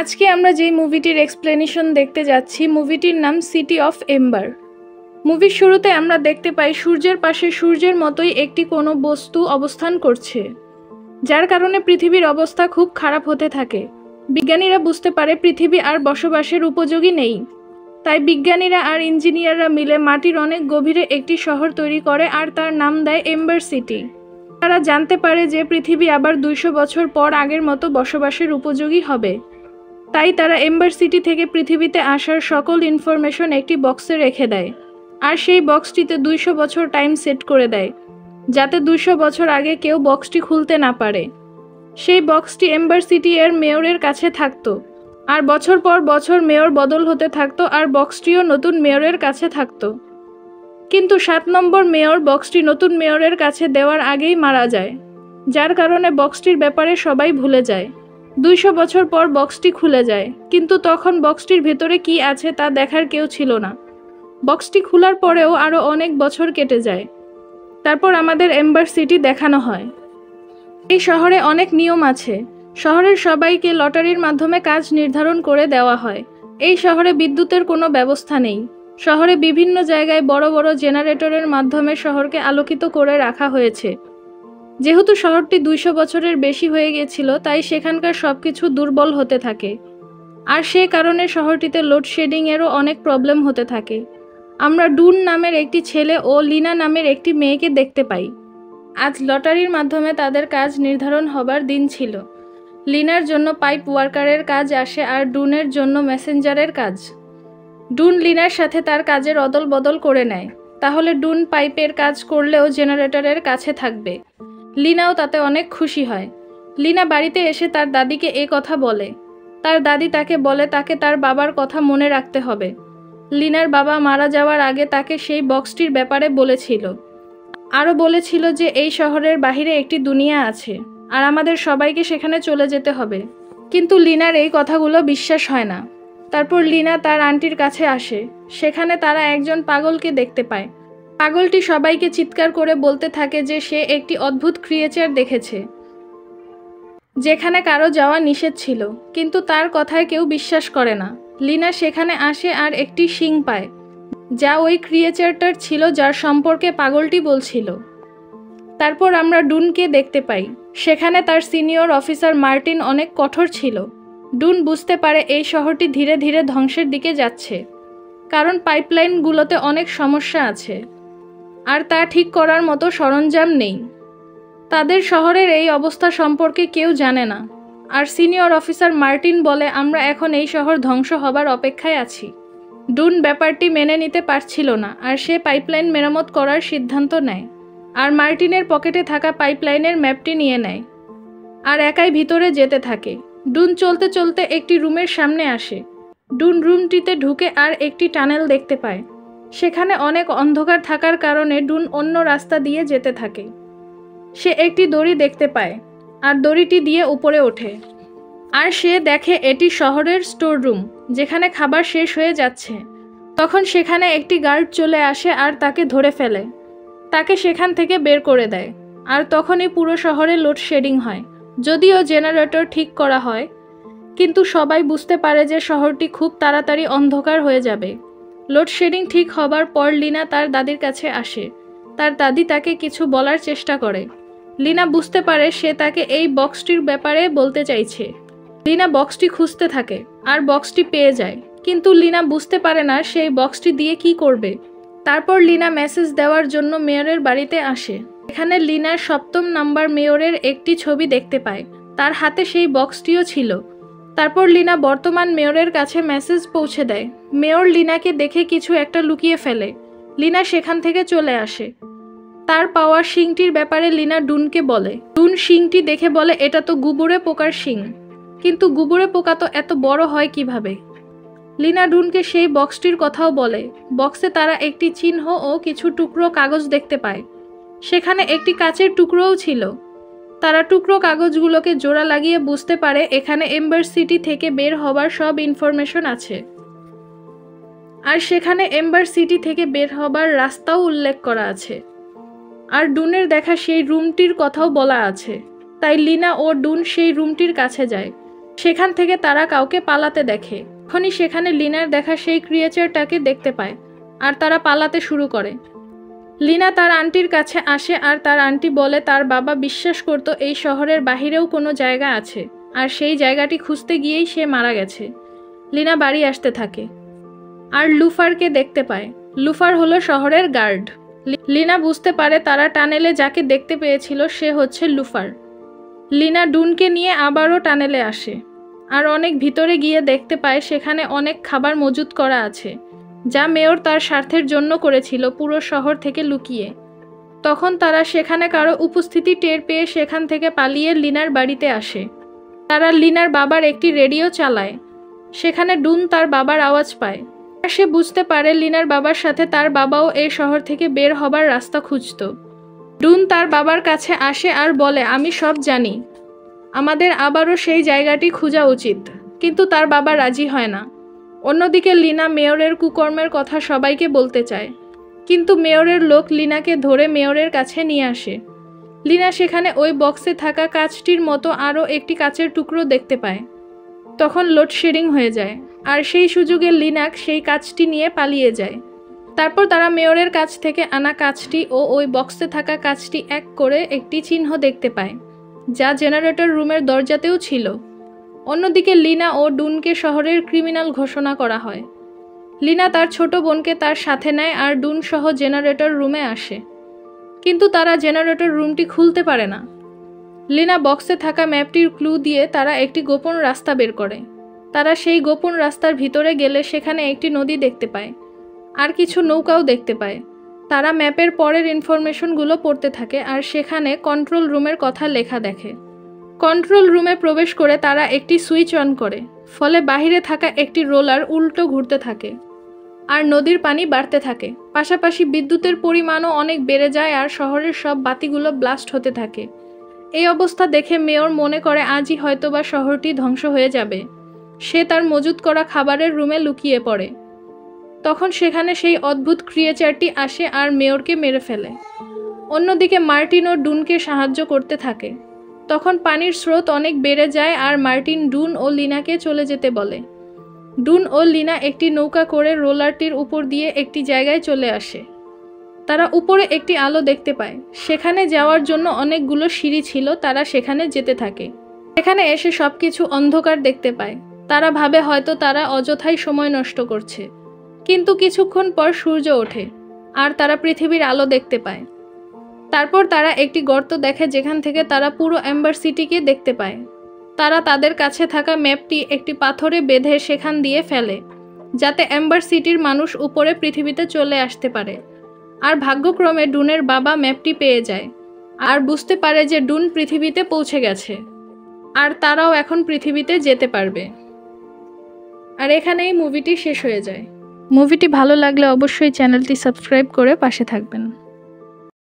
আজকে আমরা যেই মুভিটির এক্সপ্লেনেশন দেখতে যাচ্ছি, মুভিটির নাম সিটি অফ এম্বার। মুভির শুরুতে আমরা দেখতে পাই সূর্যের পাশে সূর্যের মতোই একটি কোনো বস্তু অবস্থান করছে, যার কারণে পৃথিবীর অবস্থা খুব খারাপ হতে থাকে। বিজ্ঞানীরা বুঝতে পারে পৃথিবী আর বসবাসের উপযোগী নেই, তাই বিজ্ঞানীরা আর ইঞ্জিনিয়াররা মিলে মাটির অনেক গভীরে একটি শহর তৈরি করে আর তার নাম দেয় এম্বার সিটি। তারা জানতে পারে যে পৃথিবী আবার 200 বছর পর আগের মতো বসবাসের উপযোগী হবে, তাই তারা এম্বার সিটি থেকে পৃথিবীতে আসার সকল ইনফরমেশন একটি বক্সে রেখে দেয়, আর সেই বক্সটিতে 200 বছর টাইম সেট করে দেয়, যাতে 200 বছর আগে কেউ বক্সটি খুলতে না পারে। সেই বক্সটি এম্বার সিটি এর মেয়রের কাছে থাকতো, আর বছর পর বছর মেয়র বদল হতে থাকতো আর বক্সটিও নতুন মেয়রের কাছে থাকতো। কিন্তু 7 নম্বর মেয়র বক্সটি নতুন মেয়রের কাছে দেওয়ার আগেই মারা যায়, যার কারণে বক্সটির ব্যাপারে সবাই ভুলে যায়। 200 বছর পর বক্সটি খুলে যায়, কিন্তু তখন বক্সটির ভেতরে কি আছে তা দেখার কেউ ছিল না। বক্সটি খোলার পরেও আরও অনেক বছর কেটে যায়। তারপর আমাদের এম্বার সিটি দেখানো হয়। এই শহরে অনেক নিয়ম আছে। শহরের সবাইকে লটারির মাধ্যমে কাজ নির্ধারণ করে দেওয়া হয়। এই শহরে বিদ্যুতের কোনো ব্যবস্থা নেই। শহরে বিভিন্ন জায়গায় বড় বড় জেনারেটরের মাধ্যমে শহরকে আলোকিত করে রাখা হয়েছে। যেহেতু শহরটি 200 বছরের বেশি হয়ে গিয়েছিল, তাই সেখানকার সবকিছু দুর্বল হতে থাকে, আর সে কারণে শহরটিতে লোডশেডিংয়েরও অনেক প্রবলেম হতে থাকে। আমরা ডুন নামের একটি ছেলে ও লিনা নামের একটি মেয়েকে দেখতে পাই। আজ লটারির মাধ্যমে তাদের কাজ নির্ধারণ হবার দিন ছিল। লিনার জন্য পাইপ ওয়ার্কারের কাজ আসে আর ডুনের জন্য মেসেঞ্জারের কাজ। ডুন লিনার সাথে তার কাজের অদল বদল করে নেয়, তাহলে ডুন পাইপের কাজ করলেও জেনারেটরের কাছে থাকবে। লিনাও তাতে অনেক খুশি হয়। লিনা বাড়িতে এসে তার দাদিকে এই কথা বলে। তার দাদি তাকে বলে তাকে তার বাবার কথা মনে রাখতে হবে। লিনার বাবা মারা যাওয়ার আগে তাকে সেই বক্সটির ব্যাপারে বলেছিল, আরও বলেছিল যে এই শহরের বাহিরে একটি দুনিয়া আছে আর আমাদের সবাইকে সেখানে চলে যেতে হবে। কিন্তু লিনার এই কথাগুলো বিশ্বাস হয় না। তারপর লিনা তার আন্টির কাছে আসে। সেখানে তারা একজন পাগলকে দেখতে পায়। পাগলটি সবাইকে চিৎকার করে বলতে থাকে যে সে একটি অদ্ভুত ক্রিয়েচার দেখেছে, যেখানে কারো যাওয়া নিষেধ ছিল, কিন্তু তার কথায় কেউ বিশ্বাস করে না। লিনা সেখানে আসে আর একটি শিং পায়, যা ওই ক্রিয়েচারটার ছিল যার সম্পর্কে পাগলটি বলছিল। তারপর আমরা ডুনকে দেখতে পাই। সেখানে তার সিনিয়র অফিসার মার্টিন অনেক কঠোর ছিল। ডুন বুঝতে পারে এই শহরটি ধীরে ধীরে ধ্বংসের দিকে যাচ্ছে, কারণ পাইপলাইনগুলোতে অনেক সমস্যা আছে আর তা ঠিক করার মতো সরঞ্জাম নেই। তাদের শহরের এই অবস্থা সম্পর্কে কেউ জানে না, আর সিনিয়র অফিসার মার্টিন বলে আমরা এখন এই শহর ধ্বংস হবার অপেক্ষায় আছি। ডুন ব্যাপারটি মেনে নিতে পারছিল না, আর সে পাইপলাইন মেরামত করার সিদ্ধান্ত নেয়, আর মার্টিনের পকেটে থাকা পাইপলাইনের ম্যাপটি নিয়ে নেয় আর একাই ভিতরে যেতে থাকে। ডুন চলতে চলতে একটি রুমের সামনে আসে। ডুন রুমটিতে ঢুকে আর একটি টানেল দেখতে পায়। সেখানে অনেক অন্ধকার থাকার কারণে ডুন অন্য রাস্তা দিয়ে যেতে থাকে। সে একটি দড়ি দেখতে পায় আর দড়িটি দিয়ে উপরে ওঠে, আর সে দেখে এটি শহরের স্টোর রুম, যেখানে খাবার শেষ হয়ে যাচ্ছে। তখন সেখানে একটি গার্ড চলে আসে আর তাকে ধরে ফেলে। তাকে সেখান থেকে বের করে দেয়, আর তখনই পুরো শহরে লোডশেডিং হয়। যদিও জেনারেটর ঠিক করা হয়, কিন্তু সবাই বুঝতে পারে যে শহরটি খুব তাড়াতাড়ি অন্ধকার হয়ে যাবে। লোডশেডিং ঠিক হবার পর লিনা তার দাদির কাছে আসে। তার দাদি তাকে কিছু বলার চেষ্টা করে। লিনা বুঝতে পারে সে তাকে এই বক্সটির ব্যাপারে বলতে চাইছে। লিনা বক্সটি খুঁজতে থাকে আর বক্সটি পেয়ে যায়, কিন্তু লিনা বুঝতে পারে না সেই বক্সটি দিয়ে কি করবে। তারপর লিনা মেসেজ দেওয়ার জন্য মেয়রের বাড়িতে আসে। এখানে লিনার 7ম নাম্বার মেয়রের একটি ছবি দেখতে পায়। তার হাতে সেই বক্সটিও ছিল। তারপর লিনা বর্তমান মেয়রের কাছে মেসেজ পৌঁছে দেয়। মেয়র লিনাকে দেখে কিছু একটা লুকিয়ে ফেলে। লিনা সেখান থেকে চলে আসে। তার পাওয়া শিংটির ব্যাপারে লিনা ডুনকে বলে। ডুন শিংটি দেখে বলে এটা তো গুবরে পোকার শিং, কিন্তু গুবরে পোকা তো এত বড় হয় কিভাবে। লিনা ডুনকে সেই বক্সটির কথাও বলে। বক্সে তারা একটি চিহ্ন ও কিছু টুকরো কাগজ দেখতে পায়। সেখানে একটি কাচের টুকরোও ছিল। তারা টুকরো কাগজগুলোকে জোড়া লাগিয়ে বুঝতে পারে এখানে এম্বার সিটি থেকে বের হবার সব ইনফরমেশন আছে, আর সেখানে এম্বার সিটি থেকে বের হবার রাস্তাও উল্লেখ করা আছে, আর ডুনের দেখা সেই রুমটির কথাও বলা আছে। তাই লিনা ও ডুন সেই রুমটির কাছে যায়। সেখান থেকে তারা কাউকে পালাতে দেখে। তখনই সেখানে লিনার দেখা সেই ক্রিয়েচারটাকে দেখতে পায় আর তারা পালাতে শুরু করে। লিনা তার আন্টির কাছে আসে আর তার আন্টি বলে তার বাবা বিশ্বাস করত এই শহরের বাহিরেও কোনো জায়গা আছে আর সেই জায়গাটি খুঁজতে গিয়েই সে মারা গেছে। লিনা বাড়ি আসতে থাকে আর লুফারকে দেখতে পায়। লুফার হলো শহরের গার্ড। লিনা বুঝতে পারে তারা টানেলে যাকে দেখতে পেয়েছিল সে হচ্ছে লুফার। লিনা ডুনকে নিয়ে আবারও টানেলে আসে আর অনেক ভিতরে গিয়ে দেখতে পায় সেখানে অনেক খাবার মজুত করা আছে যা মেয়র তার স্বার্থের জন্য করেছিল পুরো শহর থেকে লুকিয়ে। তখন তারা সেখানে কারো উপস্থিতি টের পেয়ে সেখান থেকে পালিয়ে লিনার বাড়িতে আসে। তারা লিনার বাবার একটি রেডিও চালায়। সেখানে ডুন তার বাবার আওয়াজ পায়। সে বুঝতে পারে লিনার বাবার সাথে তার বাবাও এই শহর থেকে বের হবার রাস্তা খুঁজত। ডুন তার বাবার কাছে আসে আর বলে আমি সব জানি, আমাদের আবারও সেই জায়গাটি খোঁজা উচিত, কিন্তু তার বাবা রাজি হয় না। অন্যদিকে লিনা মেয়রের কুকর্মের কথা সবাইকে বলতে চায়, কিন্তু মেয়রের লোক লিনাকে ধরে মেয়রের কাছে নিয়ে আসে। লিনা সেখানে ওই বক্সে থাকা কাচটির মতো আরও একটি কাচের টুকরো দেখতে পায়। তখন লোডশেডিং হয়ে যায় আর সেই সুযোগে লিনা সেই কাচটি নিয়ে পালিয়ে যায়। তারপর তারা মেয়রের কাছ থেকে আনা কাচটি ও ওই বক্সে থাকা কাচটি এক করে একটি চিহ্ন দেখতে পায় যা জেনারেটর রুমের দরজাতেও ছিল। অন্যদিকে লিনা ও ডুনকে শহরের ক্রিমিনাল ঘোষণা করা হয়। লিনা তার ছোট বোনকে তার সাথে নেয় আর ডুন সহ জেনারেটর রুমে আসে, কিন্তু তারা জেনারেটর রুমটি খুলতে পারে না। লিনা বক্সে থাকা ম্যাপটির ক্লু দিয়ে তারা একটি গোপন রাস্তা বের করে। তারা সেই গোপন রাস্তার ভিতরে গেলে সেখানে একটি নদী দেখতে পায় আর কিছু নৌকাও দেখতে পায়। তারা ম্যাপের পরের ইনফরমেশনগুলো পড়তে থাকে আর সেখানে কন্ট্রোল রুমের কথা লেখা দেখে। কন্ট্রোল রুমে প্রবেশ করে তারা একটি সুইচ অন করে, ফলে বাহিরে থাকা একটি রোলার উল্টো ঘুরতে থাকে আর নদীর পানি বাড়তে থাকে। পাশাপাশি বিদ্যুতের পরিমাণও অনেক বেড়ে যায় আর শহরের সব বাতিগুলো ব্লাস্ট হতে থাকে। এই অবস্থা দেখে মেয়র মনে করে আজই হয়তোবা শহরটি ধ্বংস হয়ে যাবে। সে তার মজুত করা খাবারের রুমে লুকিয়ে পড়ে। তখন সেখানে সেই অদ্ভুত ক্রিয়েচারটি আসে আর মেয়রকে মেরে ফেলে। অন্যদিকে মার্টিন ও ডুনকে সাহায্য করতে থাকে। তখন পানির স্রোত অনেক বেড়ে যায় আর মার্টিন ডুন ও লিনাকে চলে যেতে বলে। ডুন ও লিনা একটি নৌকা করে রোলারটির উপর দিয়ে একটি জায়গায় চলে আসে। তারা উপরে একটি আলো দেখতে পায়। সেখানে যাওয়ার জন্য অনেকগুলো সিঁড়ি ছিল। তারা সেখানে যেতে থাকে। সেখানে এসে সবকিছু অন্ধকার দেখতে পায়। তারা ভাবে হয়তো তারা অযথাই সময় নষ্ট করছে, কিন্তু কিছুক্ষণ পর সূর্য ওঠে আর তারা পৃথিবীর আলো দেখতে পায়। তারপর তারা একটি গর্ত দেখে যেখান থেকে তারা পুরো এম্বার সিটিকে দেখতে পায়। তারা তাদের কাছে থাকা ম্যাপটি একটি পাথরে বেঁধে সেখান দিয়ে ফেলে, যাতে এম্বার সিটির মানুষ উপরে পৃথিবীতে চলে আসতে পারে। আর ভাগ্যক্রমে ডুনের বাবা ম্যাপটি পেয়ে যায় আর বুঝতে পারে যে ডুন পৃথিবীতে পৌঁছে গেছে আর তারাও এখন পৃথিবীতে যেতে পারবে। আর এখানেই মুভিটি শেষ হয়ে যায়। মুভিটি ভালো লাগলে অবশ্যই চ্যানেলটি সাবস্ক্রাইব করে পাশে থাকবেন।